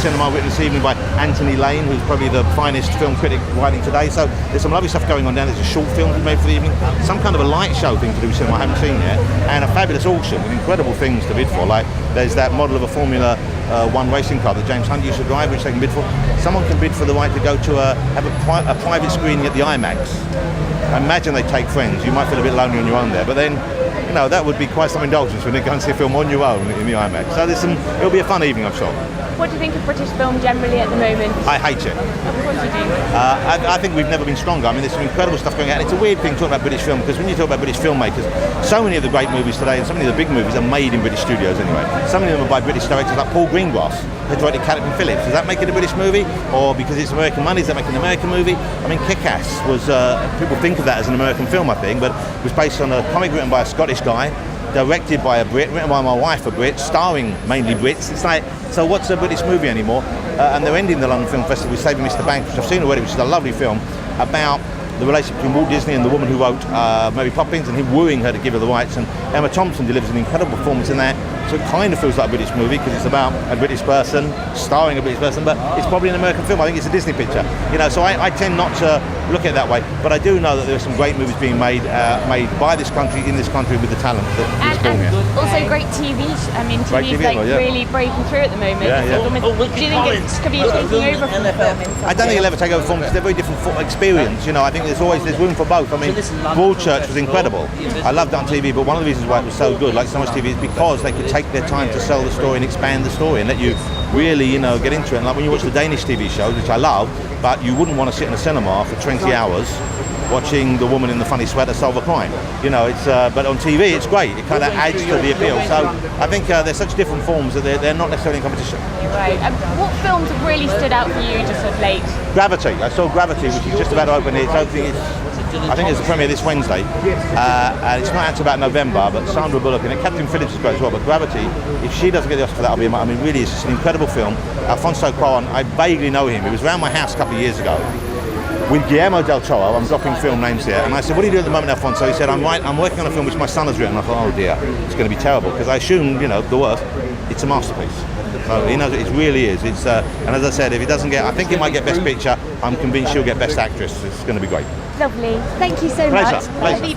Cinema written this evening by Anthony Lane, who's probably the finest film critic writing today. So there's some lovely stuff going on down. There's a short film we made for the evening, some kind of a light show thing to do with cinema I haven't seen yet, and a fabulous auction with incredible things to bid for. Like there's that model of a Formula One racing car that James Hunt used to drive, which they can bid for. Someone can bid for the right to go to have a private screening at the IMAX. I imagine they take friends. You might feel a bit lonely on your own there, but then that would be quite some indulgence when you go and see a film on your own in the IMAX. So it'll be a fun evening, I'm sure. What do you think of British film generally at the moment? I hate it. Of course you do. I think we've never been stronger. I mean, there's some incredible stuff going on. It's a weird thing talking about British film, because when you talk about British filmmakers, so many of the great movies today and so many of the big movies are made in British studios anyway. So many of them are by British directors like Paul Greengrass, who directed Captain Phillips. Does that make it a British movie? Or because it's American money, does that make it an American movie? I mean, Kick-Ass was, people think of that as an American film, I think, but it was based on a comic written by a Scottish guy, directed by a Brit, written by my wife, a Brit, starring mainly Brits. It's like, so what's a British movie anymore? And they're ending the London Film Festival with Saving Mr. Banks, which I've seen already, which is a lovely film about the relationship between Walt Disney and the woman who wrote Mary Poppins, and him wooing her to give her the rights. And Emma Thompson delivers an incredible performance in that. So it kind of feels like a British movie because it's about a British person starring a British person, but it's probably an American film. I think it's a Disney picture, so I tend not to look at it that way. But I do know that there are some great movies being made by this country, in this country, with the talent that is born here. Also great TV. I mean, TV's like really breaking through at the moment. Yeah. Do you think it could be taking over from film? I don't think it'll ever take over film because they're very different experience. I think there's room for both. I mean, Broadchurch was incredible. I loved it on TV, but one of the reasons why it was so good, like so much TV, is because they could take their time to sell the story and expand the story and let you really, get into it. And like when you watch the Danish TV shows, which I love, but you wouldn't want to sit in a cinema for 20 hours watching the woman in the funny sweater solve a crime. But on TV it's great. It kind of adds to the appeal. So I think they're such different forms that they're not necessarily in competition. Right. What films have really stood out for you just of late? Gravity. I saw Gravity, which is just about to open. I think it's the premiere this Wednesday, and it's not out about November, but Sandra Bullock and Captain Phillips is great as well. But Gravity, if she doesn't get the Oscar for that, really, it's just an incredible film. Alfonso Cuarón, I vaguely know him. He was around my house a couple of years ago with Guillermo del Toro. I'm dropping film names here, and I said, "What do you do at the moment, Alfonso?" He said, "I'm working on a film which my son has written." I thought, "Oh dear, it's going to be terrible," because I assumed, the worst. It's a masterpiece. So he knows it really is. And as I said, if it doesn't get, I think it might get Best Picture. I'm convinced she'll get Best Actress. It's going to be great. Lovely. Thank you so Pleasure. much. Pleasure.